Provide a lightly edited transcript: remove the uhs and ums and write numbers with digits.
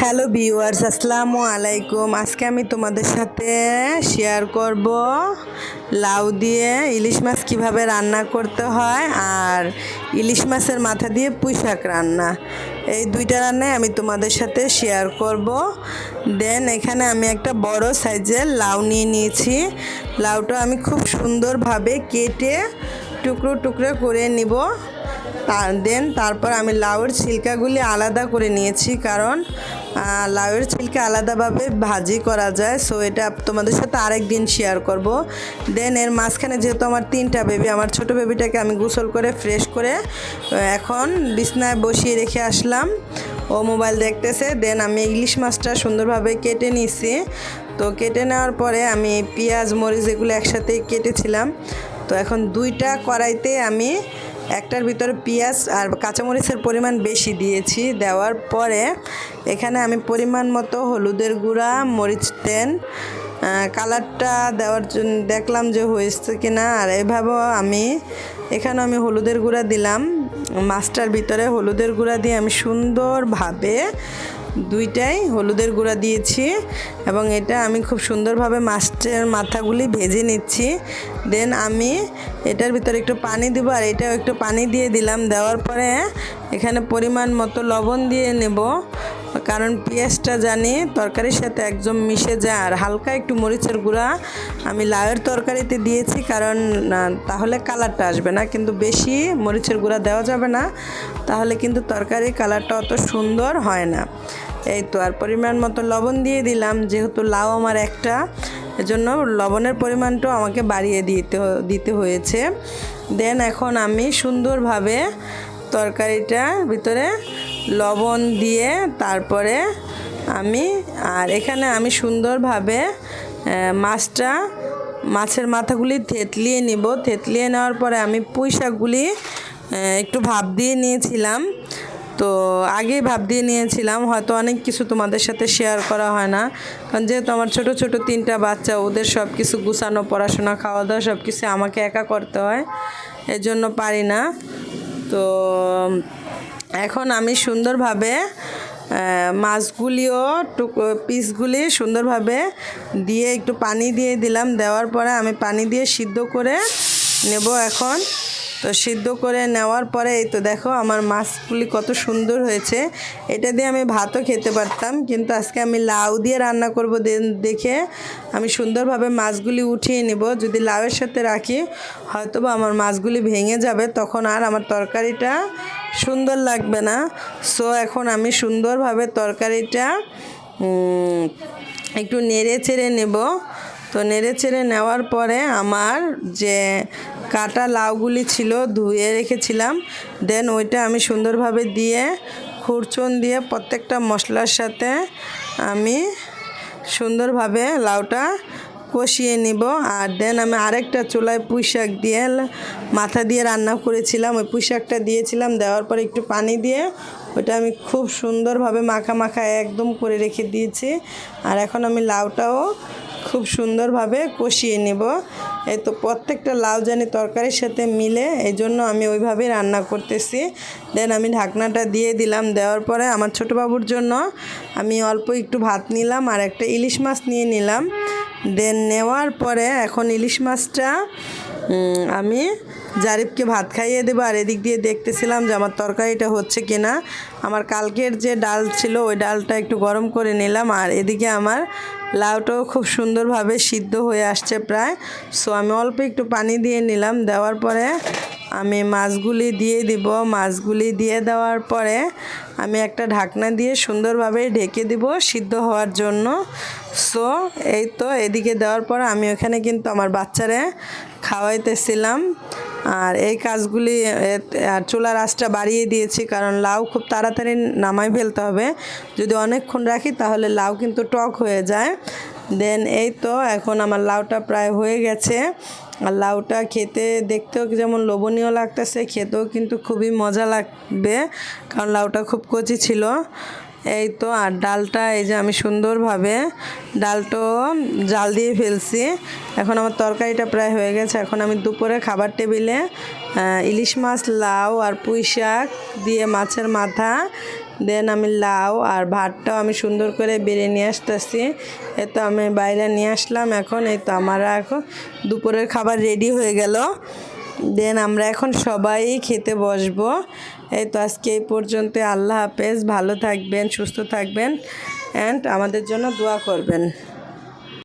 Hello viewers, আসসালামু আলাইকুম। আজকে আমি তোমাদের সাথে শেয়ার করব লাউ দিয়ে ইলিশ মাছ কিভাবে রান্না করতে হয় আর ইলিশ মাছের মাথা দিয়ে পুঁই শাক রান্না। এই দুইটা রান্নায় আমি তোমাদের সাথে শেয়ার করব। দেন এখানে আমি একটা বড় সাইজের লাউ নিয়ে নিয়েছি। লাউটা আমি খুব সুন্দরভাবে কেটে টুকরো টুকরো করে নিব। তারপর আমি লাউয়ের ছিলকাগুলি আলাদা করে নিয়েছি, কারণ লাউয়ের ছিলকা আলাদাভাবে ভাজি করা যায়। সো এটা তোমাদের সাথে আরেক দিন শেয়ার করব। দেন এর মাঝখানে যেহেতু আমার 3টা বেবি, আমার ছোট বেবিটাকে আমি গোসল করে ফ্রেশ করে এখন বিছনায় বসিয়ে রেখে আসলাম। ও মোবাইল দেখতেছে। দেন আমি ইলিশ মাছটা সুন্দরভাবে কেটে নিয়েছি। তো কেটে নেওয়ার পরে আমি পেঁয়াজ মরিচ এগুলো একসাথে কেটেছিলাম। তো এখন 2টা কড়াইতে আমি একটার ভিতরে পেঁয়াজ আর কাঁচামরিচের পরিমাণ বেশি দিয়েছি। দেওয়ার পরে এখানে আমি পরিমাণ মতো হলুদের গুঁড়া, মরিচ দেন কালারটা দেওয়ার জন্য দেখলাম যে হয়েছে কিনা। আর এভাবেও এখানে আমি হলুদের গুঁড়া দিলাম। মাছটার ভিতরে হলুদের গুঁড়া দিয়ে আমি সুন্দরভাবে 2টাই হলুদের গুঁড়া দিয়েছি এবং এটা আমি খুব সুন্দরভাবে মাছের মাথাগুলি ভেজে নিচ্ছি। দেন আমি এটার ভিতরে একটু পানি দিব আর এটাও একটু পানি দিয়ে দিলাম। দেওয়ার পরে এখানে পরিমাণ মতো লবণ দিয়ে নেব, কারণ পেঁয়াজটা জানি তরকারির সাথে একদম মিশে যায়। আর হালকা একটু মরিচের গুঁড়া আমি লাউয়ের তরকারিতে দিয়েছি, কারণ তাহলে কালারটা আসবে না, কিন্তু বেশি মরিচের গুঁড়া দেওয়া যাবে না, তাহলে কিন্তু তরকারির কালারটা অত সুন্দর হয় না। এই তো, আর পরিমাণ মতো লবণ দিয়ে দিলাম। যেহেতু লাউ আমার একটা, এজন্য লবণের পরিমাণটাও আমাকে বাড়িয়ে দিতে হয়েছে। দেন এখন আমি সুন্দরভাবে তরকারিটার ভিতরে লবণ দিয়ে তারপরে এখানে আমি সুন্দরভাবে মাছের মাথাগুলি থেতলিয়ে নিব। থেতলিয়ে নেওয়ার পরে আমি পুঁই শাকগুলি একটু ভাপ দিয়ে নিয়েছিলাম। তো আগেই ভাপ দিয়ে নিয়েছিলাম, হয়তো অনেক কিছু তোমাদের সাথে শেয়ার করা হয় না, কারণ যেহেতু আমার ছোট ছোট 3টা বাচ্চা, ওদের সব কিছু গুছানো, পড়াশোনা, খাওয়া দাওয়া সব কিছু আমাকে একা করতে হয়, এজন্য পারি না। তো এখন আমি সুন্দরভাবে মাছগুলিও পিসগুলি সুন্দরভাবে দিয়ে একটু পানি দিয়ে দিলাম। দেওয়ার পরে আমি পানি দিয়ে সিদ্ধ করে নেব এখন। তো সিদ্ধ করে নেওয়ার পরে এই তো দেখো আমার মাছগুলি কত সুন্দর হয়েছে। এটা দিয়ে আমি ভাতও খেতে পারতাম, কিন্তু আজকে আমি লাউ দিয়ে রান্না করব দেখে আমি সুন্দরভাবে মাছগুলি উঠিয়ে নেব। যদি লাউয়ের সাথে রাখি হয়তো বা আমার মাছগুলি ভেঙে যাবে, তখন আর আমার তরকারিটা সুন্দর লাগবে না। সো এখন আমি সুন্দরভাবে তরকারিটা একটু নেড়ে চেড়ে নেব। তো নেড়ে চেড়ে নেওয়ার পরে আমার যে কাটা লাউগুলি ছিল ধুয়ে রেখেছিলাম, দেন ওইটা আমি সুন্দরভাবে দিয়ে খুরচুন দিয়ে প্রত্যেকটা মশলার সাথে আমি সুন্দরভাবে লাউটা কষিয়ে নিব। আর দেন আমি আরেকটা চুলায় পুঁই শাক দিয়ে মাথা দিয়ে রান্না করেছিলাম, ওই পুঁই শাকটা দিয়েছিলাম। দেওয়ার পরে একটু পানি দিয়ে ওটা আমি খুব সুন্দরভাবে মাখা একদম করে রেখে দিয়েছি। আর এখন আমি লাউটাও খুব সুন্দরভাবে কষিয়ে নেব। এই তো প্রত্যেকটা লাউ জানি তরকারির সাথে মিলে, এই জন্য আমি ওইভাবেই রান্না করতেছি। দেন আমি ঢাকনাটা দিয়ে দিলাম। দেওয়ার পরে আমার ছোটো বাবুর জন্য আমি অল্প একটু ভাত নিলাম আর একটা ইলিশ মাছ নিয়ে নিলাম। দেন নেওয়ার পরে এখন ইলিশ মাছটা আমি জারিফকে ভাত খাইয়ে দেবো। আর এদিক দিয়ে দেখতেছিলাম যে আমার তরকারিটা হচ্ছে কিনা। আমার কালকের যে ডাল ছিল ওই ডালটা একটু গরম করে নিলাম। আর এদিকে আমার লাউটাও খুব সুন্দরভাবে সিদ্ধ হয়ে আসছে প্রায়। সো আমি অল্প একটু পানি দিয়ে নিলাম। দেওয়ার পরে আমি মাছগুলি দিয়ে দিব। মাছগুলি দিয়ে দেওয়ার পরে আমি একটা ঢাকনা দিয়ে সুন্দরভাবে ঢেকে দিব সিদ্ধ হওয়ার জন্য। সো এই তো এদিকে দেওয়ার পর আমি ওখানে কিন্তু আমার বাচ্চারে খাওয়াইতেছিলাম। আর এই কাজগুলি আর চুলার আঁচটা বাড়িয়ে দিয়েছি, কারণ লাউ খুব তাড়াতাড়ি নামাই ফেলতে হবে। যদি অনেকক্ষণ রাখি তাহলে লাউ কিন্তু টক হয়ে যায়। দেন এই তো এখন আমার লাউটা প্রায় হয়ে গেছে। আর লাউটা খেতে দেখতেও যেমন লোভনীয় লাগতেছে, খেতেও কিন্তু খুবই মজা লাগবে, কারণ লাউটা খুব কচি ছিল। এই তো, আর ডালটা এই যে আমি সুন্দরভাবে ডালটাও জাল দিয়ে ফেলছি। এখন আমার তরকারিটা প্রায় হয়ে গেছে। এখন আমি দুপুরে খাবার টেবিলে ইলিশ মাছ, লাউ আর পুঁই শাক দিয়ে মাছের মাথা দেন আমি লাউ আর ভাতটাও আমি সুন্দর করে বেড়ে নিয়ে আসতেছি। এই তো আমি বাইরে নিয়ে আসলাম। এখন এই তো আমার এখন দুপুরের খাবার রেডি হয়ে গেল। দেন আমরা এখন সবাই খেতে বসবো। এই তো আজকে এই পর্যন্ত। আল্লাহ হাফেজ, ভালো থাকবেন, সুস্থ থাকবেন অ্যান্ড আমাদের জন্য দোয়া করবেন।